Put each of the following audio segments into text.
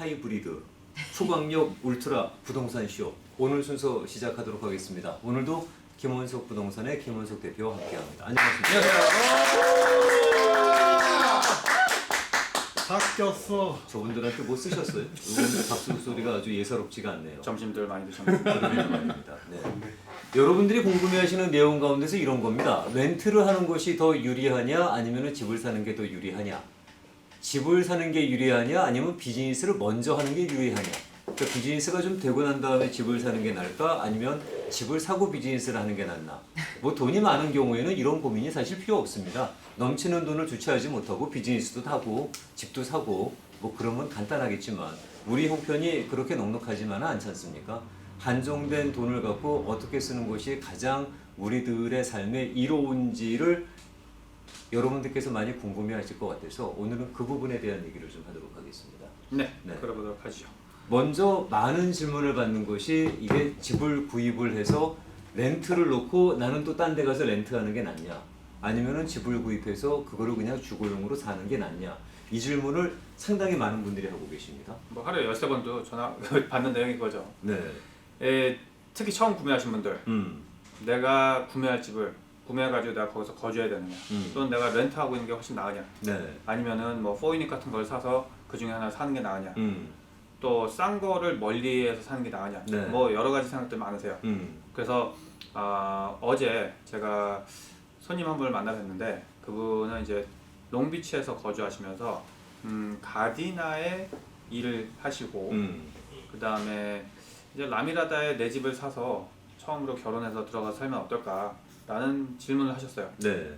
하이브리드 초강력 울트라 부동산 쇼 오늘 순서 시작하도록 하겠습니다. 오늘도 김원석 부동산의 김원석 대표와 함께합니다. 안녕하십니까? 바뀌었어. 저분들한테 뭐 쓰셨어요? 이분 박수 소리가 아주 예사롭지가 않네요. 점심들 많이 드셨나요? 그런 말입니다. 네. 여러분들이 궁금해하시는 내용 가운데서 이런 겁니다. 렌트를 하는 것이 더 유리하냐, 아니면 집을 사는 게 더 유리하냐? 집을 사는 게 유리하냐, 아니면 비즈니스를 먼저 하는 게 유리하냐? 그러니까 비즈니스가 좀 되고 난 다음에 집을 사는 게 나을까, 아니면 집을 사고 비즈니스를 하는 게 낫나? 뭐 돈이 많은 경우에는 이런 고민이 사실 필요 없습니다. 넘치는 돈을 주체하지 못하고 비즈니스도 하고 집도 사고 뭐 그러면 간단하겠지만 우리 형편이 그렇게 넉넉하지만은 않지 않습니까? 한정된 돈을 갖고 어떻게 쓰는 것이 가장 우리들의 삶에 이로운지를 여러분들께서 많이 궁금해하실 것 같아서 오늘은 그 부분에 대한 얘기를 좀 하도록 하겠습니다. 네, 네. 그러도록 하죠. 먼저 많은 질문을 받는 것이 이게 집을 구입을 해서 렌트를 놓고 나는 또 딴 데 가서 렌트하는 게 낫냐, 아니면은 집을 구입해서 그거를 그냥 주거용으로 사는 게 낫냐, 이 질문을 상당히 많은 분들이 하고 계십니다. 뭐 하루에 13번도 전화 받는 내용이 그거죠. 네. 특히 처음 구매하신 분들, 내가 구매할 집을 구매해가지고 내가 거기서 거주해야 되느냐, 또는 내가 렌트하고 있는 게 훨씬 나으냐, 네. 아니면은 뭐 4유닛 같은 걸 사서 그 중에 하나 사는 게 나으냐, 또 싼 거를 멀리에서 사는 게 나으냐, 네. 뭐 여러 가지 생각들 많으세요. 그래서 어제 제가 손님 한 분을 만나 뵀는데 그분은 이제 롱비치에서 거주하시면서 가디나에 일을 하시고 그 다음에 이제 라미라다에 내 집을 사서 처음으로 결혼해서 들어가서 살면 어떨까 라는 질문을 하셨어요. 네.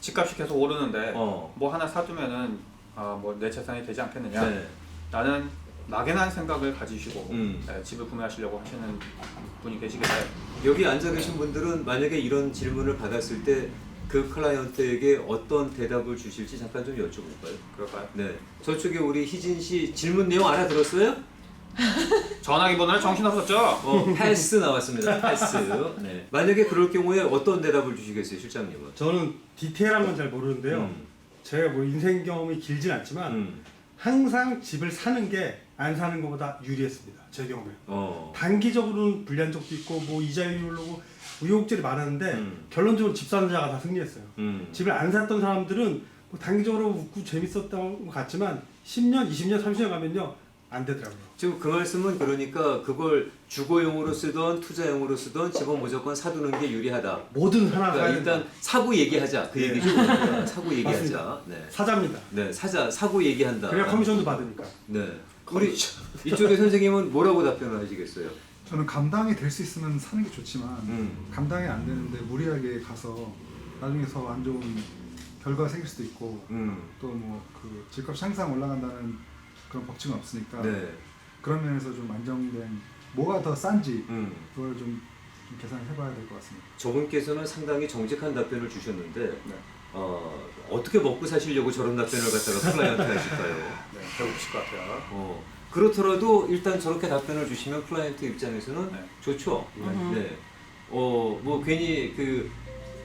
집값이 계속 오르는데 뭐 하나 사두면은 뭐 내 재산이 되지 않겠느냐. 네. 라는 막연한 생각을 가지시고 네. 집을 구매하시려고 하시는 분이 계시길래 여기 앉아 계신 분들은 만약에 이런 질문을 받았을 때 그 클라이언트에게 어떤 대답을 주실지 잠깐 좀 여쭤볼까요? 그럴까요? 네. 저쪽에 우리 희진 씨 질문 내용 알아들었어요? 전화기 번호를 정신없었죠? 패스 나왔습니다. 패스. 네. 만약에 그럴 경우에 어떤 대답을 주시겠어요, 실장님은? 저는 디테일한 건 잘 모르는데요. 제가 뭐 인생 경험이 길진 않지만 항상 집을 사는 게 안 사는 것보다 유리했습니다. 제 경우에. 단기적으로는 불리한 적도 있고 뭐 이자율이 오르고 우여곡절이 많았는데 결론적으로 집 사는 자가 다 승리했어요. 집을 안 샀던 사람들은 뭐 단기적으로 웃고 재밌었던 것 같지만 10년, 20년, 30년 가면요 안 되더라고요. 지금 그 말씀은 그러니까 그걸 주거용으로 쓰던 투자용으로 쓰던 집은 무조건 사두는 게 유리하다. 뭐든 하나 그러니까 사야 일단 된다. 사고 얘기하자. 그 네. 얘기죠. 그러니까. 사고 얘기하자. 맞습니다. 네. 사자입니다. 네, 사고 얘기한다. 그래야 커미션도 받으니까. 네. 우리 이쪽에 선생님은 뭐라고 답변을 하시겠어요? 저는 감당이 될 수 있으면 사는 게 좋지만 감당이 안 되는데 무리하게 가서 나중에서 안 좋은 결과가 생길 수도 있고 또 뭐 그 집값이 항상 올라간다는 그런 법칙은 없으니까 네. 그런 면에서 좀 안정된 뭐가 더 싼지 그걸 좀 계산을 해봐야 될 것 같습니다. 저분께서는 상당히 정직한 답변을 주셨는데 네. 어떻게 먹고 사시려고 저런 답변을 갖다가 클라이언트 하실까요? 네, 배고프실 것 같아요. 그렇더라도 일단 저렇게 답변을 주시면 클라이언트 입장에서는 네. 좋죠. 네. 뭐 괜히 그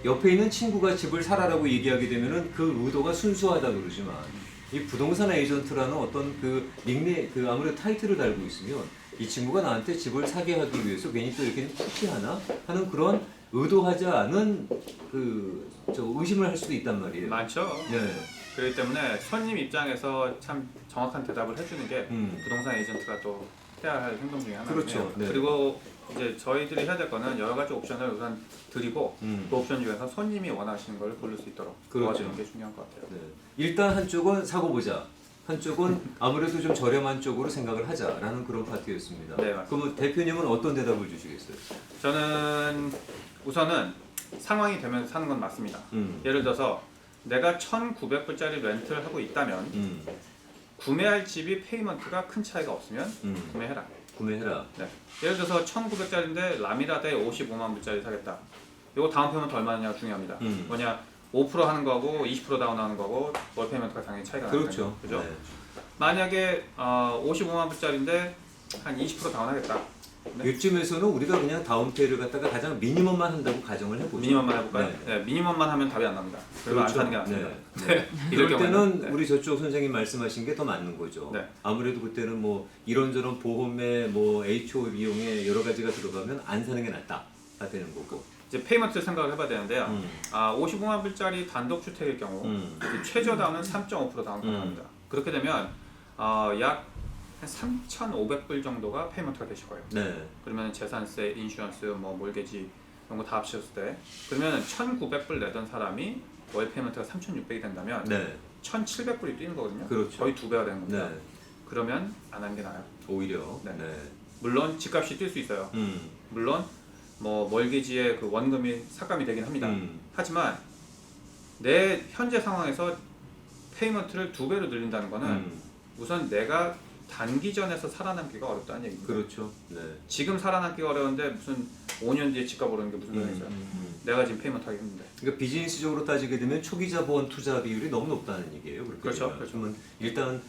옆에 있는 친구가 집을 사라라고 얘기하게 되면은 그 의도가 순수하다 그러지만 이 부동산 에이전트라는 어떤 그 그 아무래도 타이틀을 달고 있으면 이 친구가 나한테 집을 사게 하기 위해서 괜히 또 이렇게 푸시하나 하는 그런 의도하지 않은 저 의심을 할 수도 있단 말이에요. 많죠. 네. 그렇기 때문에 손님 입장에서 참 정확한 대답을 해주는 게 부동산 에이전트가 또 해야 할 행동 중에 하나예요. 그렇죠. 네. 그리고 이제 저희들이 해야 될 거는 여러 가지 옵션을 우선 드리고 그 옵션 중에서 손님이 원하시는 걸 고를 수 있도록 그렇죠. 도와주는 게 중요한 것 같아요. 네. 일단 한쪽은 사고 보자. 한쪽은 아무래도 좀 저렴한 쪽으로 생각을 하자라는 그런 파트였습니다. 네, 맞습니다. 그러면 대표님은 어떤 대답을 주시겠어요? 저는 우선은 상황이 되면 사는 건 맞습니다. 예를 들어서 내가 1,900불짜리 렌트를 하고 있다면 구매할 집이 페이먼트가 큰 차이가 없으면 구매해라. 구매해라. 네. 예를 들어서 1,900짜리인데 라미라다에 55만 불짜리 사겠다. 이거 다운 페이먼트 얼마냐 중요합니다. 뭐냐 5% 하는 거고 20% 다운하는 거고 월 페이먼트가 당연히 차이가 나니까요. 그렇죠. 그죠? 네. 만약에 55만 불짜리인데 한 20% 다운하겠다. 네. 이쯤에서는 우리가 그냥 다운페이를 갖다가 가장 미니멈만 한다고 가정을 해보죠. 미니멈만 해볼까요? 네. 네. 미니멈만 하면 답이 안 납니다. 그리고 안 사는 게 낫습니다. 네. 이럴 그럴 때는 경우에는, 네. 우리 저쪽 선생님 말씀하신 게 더 맞는 거죠. 네. 아무래도 그때는 뭐 이런저런 보험에 뭐 HO 비용에 여러 가지가 들어가면 안 사는 게 낫다가 되는 거고. 이제 페이먼트를 생각을 해봐야 되는데요. 음. 55만 불짜리 단독 주택일 경우 이제 최저 다운은 3.5% 다운 가능합니다. 그렇게 되면 약 한 3,500불 정도가 페이먼트가 되실 거예요. 네. 그러면 재산세, 인슈런스, 뭐 몰개지 이런 거 다 합쳤을 때 그러면 1,900불 내던 사람이 월 페이먼트가 3,600이 된다면 네. 1,700불이 뛰는 거거든요. 그렇죠. 거의 2배가 되는 겁니다. 네. 그러면 안 하는 게 나아요. 오히려. 네. 네. 물론 집값이 뛸 수 있어요. 물론 뭐 몰개지의 그 원금이 삭감이 되긴 합니다. 하지만 내 현재 상황에서 페이먼트를 2배로 늘린다는 거는 우선 내가 단기전에서 살아남기가 어렵다는 얘기입니다. 그렇죠. 네. 지금 살아남기가 어려운데 무슨 5년 뒤에 집값 오르는 게 무슨 소용이 있어요. 내가 지금 페이먼트 하기 힘든데. 그러니까 비즈니스적으로 따지게 되면 초기 자본 투자 비율이 너무 높다는 얘기예요. 그렇게 그렇죠, 되면. 그렇죠. 그러면 일단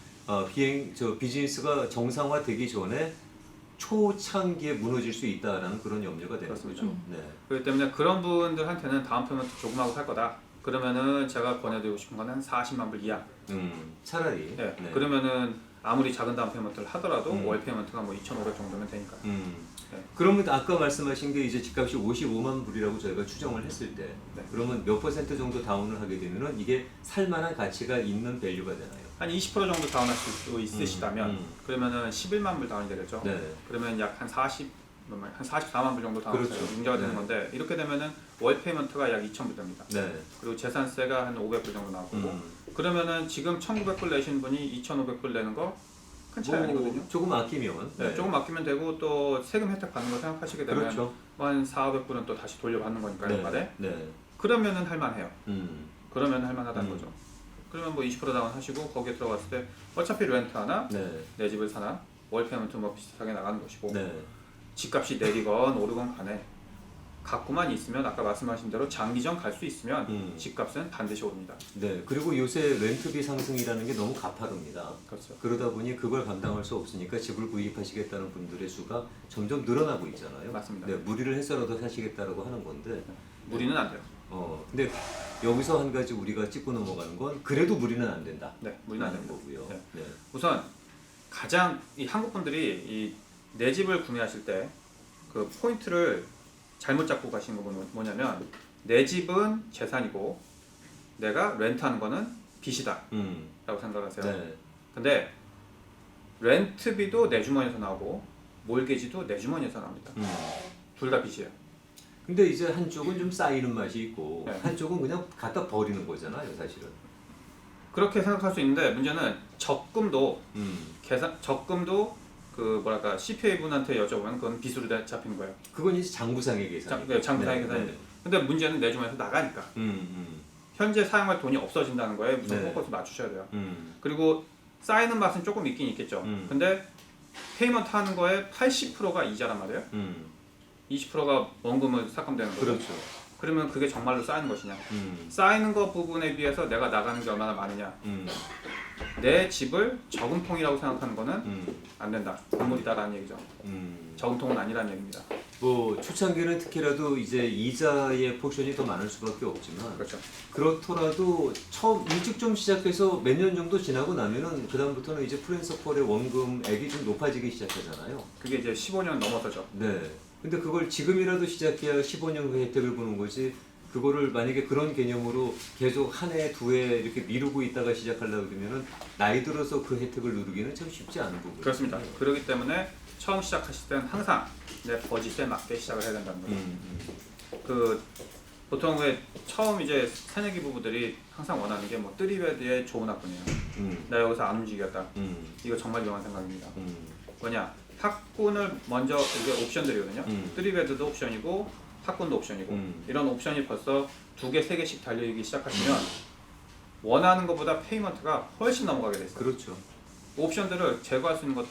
비즈니스가 정상화되기 전에 초창기에 무너질 수 있다라는 그런 염려가 되는 그렇습니다. 거죠. 네. 그렇기 때문에 그런 분들한테는 다운 페이먼트 조금 하고 살 거다. 그러면은 제가 권해드리고 싶은 거는 40만 불 이하. 차라리. 네. 네. 그러면은 아무리 작은 다운 페이먼트를 하더라도 월 페이먼트가 뭐 2,500 정도면 되니까. 네. 그러면 아까 말씀하신 게 이제 집값이 55만 불이라고 저희가 추정을 했을 때 네. 그러면 몇 퍼센트 정도 다운을 하게 되면은 이게 살만한 가치가 있는 밸류가 되나요? 한 20% 정도 다운하실 수 있으시다면 그러면은 11만 불 다운이 되겠죠. 네. 그러면 약 한 44만 불 정도 다운해서 그렇죠. 문제가 되는 네. 건데 이렇게 되면은 월 페이먼트가 약 2,000불 됩니다. 네. 그리고 재산세가 한 500불 정도 나오고 그러면 지금 1,900불 내신 분이 2,500불 내는 거 큰 차이 아니거든요. 조금 아끼면. 네, 조금 아끼면 되고 또 세금 혜택 받는 거 생각하시게 되면 그렇죠. 한 4,500불은 또 다시 돌려받는 거니까 네. 연말에 네. 그러면은 할만해요. 그러면 할만하다는 음. 거죠. 그러면 뭐 20% 다운 하시고 거기에 들어갔을 때 어차피 렌트 하나 네. 내 집을 사나 월 페이먼트 뭐 비슷하게 나가는 것이고 네. 집값이 내리건 오르건 간에 갖고만 있으면 아까 말씀하신 대로 장기전 갈 수 있으면 집값은 반드시 오릅니다. 네. 그리고 요새 렌트비 상승이라는 게 너무 가파릅니다. 그렇죠. 그러다 보니 그걸 감당할 수 없으니까 집을 구입하시겠다는 분들의 수가 점점 늘어나고 있잖아요. 맞습니다. 네, 무리를 해서라도 사시겠다라고 하는 건데. 무리는 안 돼요. 근데 여기서 한 가지 우리가 짚고 넘어가는 건 그래도 무리는 안 된다. 네, 무리는 안 라는 됩니다. 거고요. 네. 네. 우선 가장 이 한국 분들이 이 내 집을 구매하실 때 그 포인트를 잘못 잡고 가시는 건 뭐냐면 내 집은 재산이고 내가 렌트하는 거는 빚이다 라고 생각하세요. 네. 근데 렌트비도 내 주머니에서 나오고 몰개지도 내 주머니에서 나옵니다. 둘 다 빚이에요. 근데 이제 한쪽은 좀 쌓이는 맛이 있고 네. 한쪽은 그냥 갖다 버리는 거잖아요, 사실은. 그렇게 생각할 수 있는데 문제는 적금도 적금도 그 뭐랄까 CPA 분한테 여쭤보면 그건 빚으로 잡힌 거예요. 그건 이제 장부상의 계산. 장부상의 계산이죠. 근데 문제는 내 주머니에서 나가니까 현재 사용할 돈이 없어진다는 거에 무슨 네. 포커스 맞추셔야 돼요. 그리고 쌓이는 맛은 조금 있긴 있겠죠. 근데 페이먼트 하는 거에 80%가 이자란 말이에요. 20%가 원금을 삭감되는 거죠. 그렇죠. 그러면 그게 정말로 쌓이는 것이냐? 쌓이는 것 부분에 비해서 내가 나가는 게 얼마나 많으냐? 내 집을 저금통이라고 생각하는 거는 안 된다. 건물이다라는 얘기죠. 저금통은 아니라는 얘기입니다. 뭐 초창기는 특히라도 이제 이자의 포션이 더 많을 수밖에 없지만 그렇죠. 그렇더라도 처음 일찍 좀 시작해서 몇 년 정도 지나고 나면은 그 다음부터는 이제 프린서펄의 원금액이 좀 높아지기 시작하잖아요. 그게 이제 15년 넘어서죠. 네. 근데 그걸 지금이라도 시작해야 15년 후에 혜택을 보는 거지. 그거를 만약에 그런 개념으로 계속 한 해, 두 해 이렇게 미루고 있다가 시작하려고 그러면은 나이 들어서 그 혜택을 누리기는 참 쉽지 않은 부분이에요. 그렇습니다. 그렇기 때문에 처음 시작하실 때는 항상 내 버짓에 맞게 시작을 해야 된다는 거죠. 그 보통 왜 처음 이제 새내기 부부들이 항상 원하는 게 뭐 뜨리베드의 좋은 학군이에요. 나 여기서 안 움직이겠다. 이거 정말 위험한 생각입니다. 뭐냐? 학군을 먼저 이게 옵션들이거든요. 뜨리베드도 옵션이고 학군도 옵션이고 이런 옵션이 벌써 2개, 3개씩 달리기 시작하시면 원하는 것보다 페이먼트가 훨씬 넘어가게 돼 있어요. 그렇죠. 옵션들을 제거할 수 있는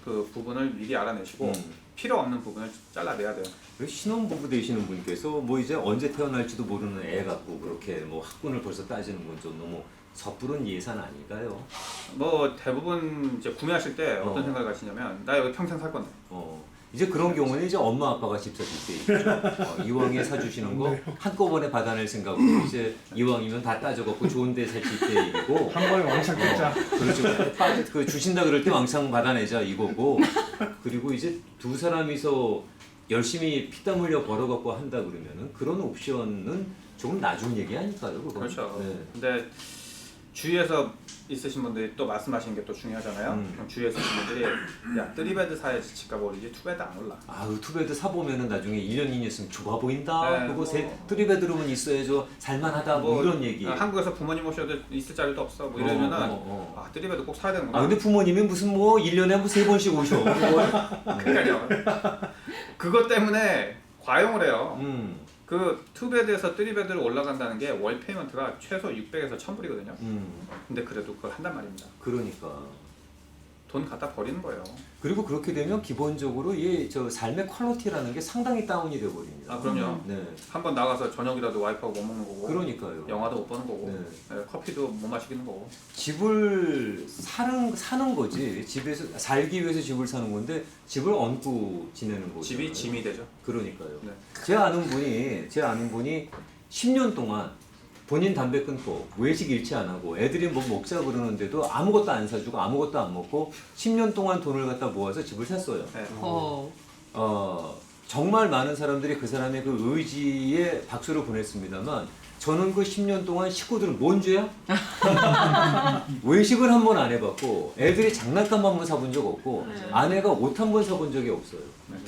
그 부분을 미리 알아내시고 필요 없는 부분을 잘라내야 돼요. 신혼부부 되시는 분께서 뭐 이제 언제 태어날지도 모르는 애 갖고 그렇게 뭐 학군을 벌써 따지는 건 좀 너무 섣부른 예산 아닐까요? 뭐 대부분 이제 구매하실 때 어떤 생각을 가시냐면 나 여기 평생 살 건데. 이제 그런 경우는 이제 엄마 아빠가 집 사줄 때 있죠. 이왕에 사주시는 거 한꺼번에 받아낼 생각으로 이제 이왕이면 다 따져갖고 좋은 데 사실 때 이고 한 번에 왕창 뜯자. 그렇죠. 그 주신다 그럴 때 왕창 받아내자 이거고 그리고 이제 두 사람이서 열심히 피땀 흘려 벌어갖고 한다 그러면은 그런 옵션은 조금 나중 얘기 아닐까요? 그건? 그렇죠. 네. 근데 주위에서 있으신 분들이 또 말씀하시는 게 또 중요하잖아요. 그럼 주위에 있으신 분들이 야 3베드 사야지 집값 오르지 2베드 안 올라. 아유 투베드 사보면은 나중에 1년 2년 있으면 좁아 보인다. 네, 그거 뭐. 3베드룸은 있어야죠. 살만하다 뭐 이런 얘기. 한국에서 부모님 오셔도 있을 자리도 없어. 뭐 이러면은 아 3베드 꼭 사야 되는구나. 아 근데 부모님이 무슨 뭐 1년에 뭐 3번씩 오셔. 그러니까요. 그것 때문에 과용을 해요. 그 2베드에서 3베드로 올라간다는 게 월 페이먼트가 최소 600에서 1000불이거든요. 근데 그래도 그걸 한단 말입니다. 그러니까. 돈 갖다 버리는 거예요. 그리고 그렇게 되면 기본적으로 이 저 삶의 퀄리티라는 게 상당히 다운이 돼 버립니다. 아 그럼요. 네. 한번 나가서 저녁이라도 와이프하고 못 먹는 거고. 그러니까요. 영화도 못 보는 거고. 네. 네, 커피도 못 마시는 거고. 집을 사는 거지. 집에서 살기 위해서 집을 사는 건데 집을 얹고 지내는 거죠. 집이 짐이 되죠. 그러니까요. 네. 제 아는 분이 10년 동안 본인 담배 끊고 외식 일치 안 하고 애들이 뭐 먹자 그러는데도 아무것도 안 사주고 아무것도 안 먹고 10년 동안 돈을 갖다 모아서 집을 샀어요. 네. 정말 많은 사람들이 그 사람의 그 의지에 박수를 보냈습니다만 저는 그 10년 동안 식구들은 뭔 죄야? 외식을 한 번 안 해봤고 애들이 장난감 한 번 사본 적 없고 아내가 옷 한 번 사본 적이 없어요.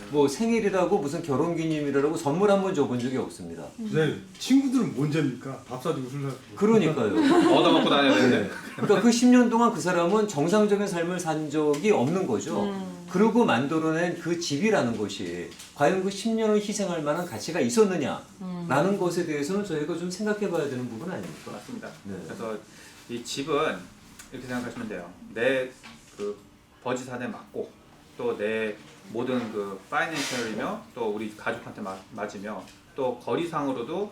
뭐 생일이라고 무슨 결혼기념이라고 선물 한 번 줘본 적이 없습니다. 네, 친구들은 뭔 죄입니까? 밥 사주고 술 사주고. 그러니까요. 얻어먹고 다녀야 되는데. 네. 그러니까 그 10년 동안 그 사람은 정상적인 삶을 산 적이 없는 거죠. 그러고 만들어낸 그 집이라는 것이 과연 그 10년을 희생할 만한 가치가 있었느냐라는 것에 대해서는 저희가 좀 생각해 봐야 되는 부분 아닙니까? 맞습니다. 네. 그래서 이 집은 이렇게 생각하시면 돼요. 내 그 버짓한테 맞고 또 내 모든 그 파이낸셜이며 또 우리 가족한테 맞으며 또 거리상으로도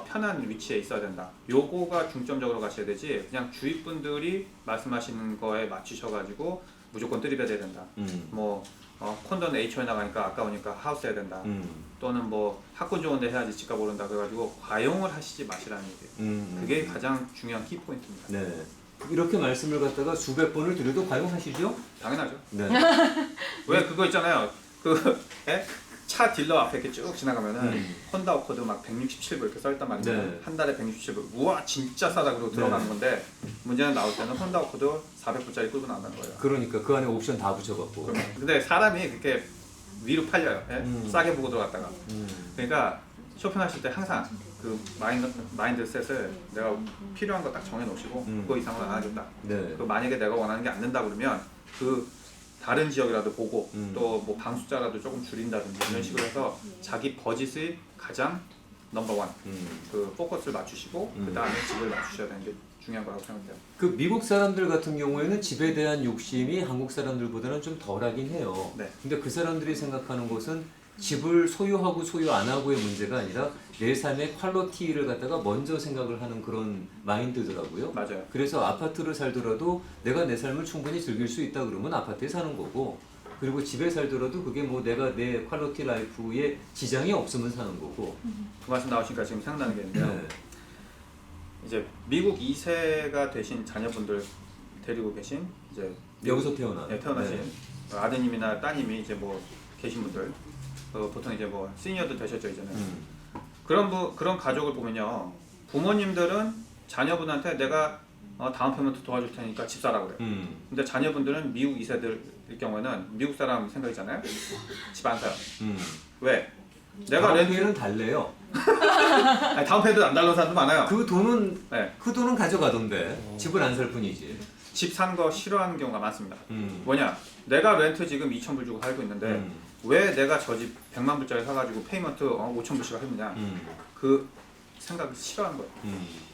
편한 위치에 있어야 된다. 요거가 중점적으로 가셔야 되지 그냥 주위 분들이 말씀하시는 거에 맞추셔가지고 무조건 들이벼야 된다. 뭐 콘도는 HO에 나가니까 아까우니까 하우스 해야 된다. 또는 뭐 학군 좋은데 해야지 집값 오른다. 그래가지고 과용을 하시지 마시라는 얘기예요. 그게 가장 중요한 키포인트입니다. 네. 이렇게 말씀을 갖다가 수백 번을 드려도 과용하시죠? 당연하죠. 네. 왜 그거 있잖아요. 그 차 딜러 앞에 이렇게 쭉 지나가면은 혼다 어코드 막 167불 이렇게 써있단 말이에요. 네. 한 달에 167불. 우와 진짜 싸다 그러고 들어가는 건데 문제는 나올 때는 혼다 어코드 400불짜리 끌고 나온다는 거예요. 그러니까 그 안에 옵션 다 붙여갖고. 근데 사람이 그렇게 위로 팔려요. 싸게 보고 들어갔다가. 그러니까 쇼핑하실 때 항상 그 마인드셋을 내가 필요한 거 딱 정해놓으시고 그거 이상은 안 하겠다. 네. 그 만약에 내가 원하는 게 안 된다 그러면 그 다른 지역이라도 보고 또 뭐 방숫자라도 조금 줄인다든지 이런 식으로 해서 자기 버짓의 가장 넘버원 그 포커스를 맞추시고 그 다음에 집을 맞추셔야 되는 게 중요한 거라고 생각해요. 그 미국 사람들 같은 경우에는 집에 대한 욕심이 한국 사람들보다는 좀 덜하긴 해요. 네. 근데 그 사람들이 생각하는 것은 집을 소유하고 소유 안 하고의 문제가 아니라 내 삶의 퀄리티를 갖다가 먼저 생각을 하는 그런 마인드더라고요. 맞아요. 그래서 아파트를 살더라도 내가 내 삶을 충분히 즐길 수 있다 그러면 아파트에 사는 거고, 그리고 집에 살더라도 그게 뭐 내가 내 퀄리티 라이프에 지장이 없으면 사는 거고. 그 말씀 나오시니까 지금 생각나는 게 있는데요. 네. 이제 미국 2세가 되신 자녀분들 데리고 계신 이제 여기서 태어난. 태어나신 네. 아드님이나 따님이 이제 뭐 계신 분들 보통 이제 뭐 시니어도 되셨죠 이제는. 그런 가족을 보면요, 부모님들은 자녀분한테 내가 다운 페이먼트 도와줄 테니까 집 사라 그래요. 근데 자녀분들은 미국 2세들일 경우에는 미국 사람 생각이잖아요. 집 안 사요. 왜? 내가 렌트는 달래요. 아니, 다운 페이먼트 안 달라는 사람도 많아요. 그 돈은 네. 그 돈은 가져가던데 집을 안 살 뿐이지. 집 산 거 싫어하는 경우가 많습니다. 뭐냐? 내가 렌트 지금 2,000불 주고 살고 있는데 왜 내가 저 집 100만 불짜리 사가지고 페이먼트 5,000불씩 하느냐? 그 생각이 싫어하는 거예요.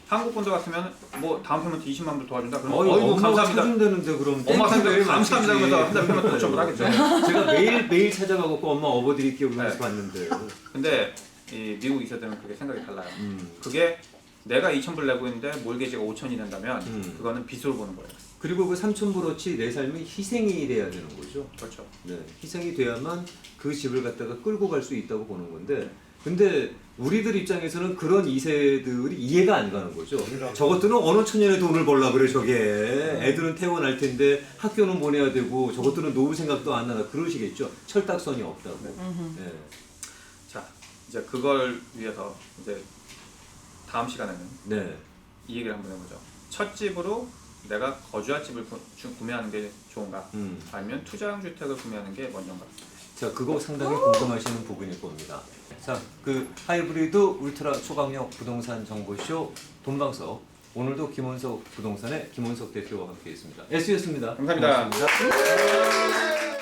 한국 분들 같으면 뭐 다운 페이먼트 20만 불 도와준다 그러면 어이구 감사합니다. 찾은다는데 그럼 엄마 생각 감사합니다 그러면서 한 달 페이먼트 5,000불 하겠죠. 제가 매일 찾아가고 엄마 업어드릴게요 그러면서 네. 봤는데. 근데 이 미국 2세들은 그게 생각이 달라요. 그게 내가 2,000불 내고 있는데 몰개지가 5,000이 된다면 그거는 빚으로 보는 거예요. 그리고 그 3,000불어치 내 삶이 희생이 돼야 되는 거죠. 그렇죠. 네, 희생이 돼야만 그 집을 갖다가 끌고 갈 수 있다고 보는 건데, 근데 우리들 입장에서는 그런 이세들이 이해가 안 가는 거죠. 저것들은 어느 천년에 돈을 벌라 그래 저게. 애들은 태어날 텐데 학교는 보내야 되고 저것들은 노후 생각도 안 나나 그러시겠죠. 철딱선이 없다고. 네. 자, 이제 그걸 위해서 이제 다음 시간에는 네. 이 얘기를 한번 해보죠. 첫 집으로 내가 거주할 집을 구매하는 게 좋은가? 아니면 투자형 주택을 구매하는 게 먼저인가? 자, 그거 상당히 공감하시는 부분일 겁니다. 자, 그 하이브리드 울트라 초강력 부동산 정보쇼 돈방석, 오늘도 김원석 부동산의 김원석 대표와 함께했습니다. SU였습니다. 감사합니다. 고맙습니다.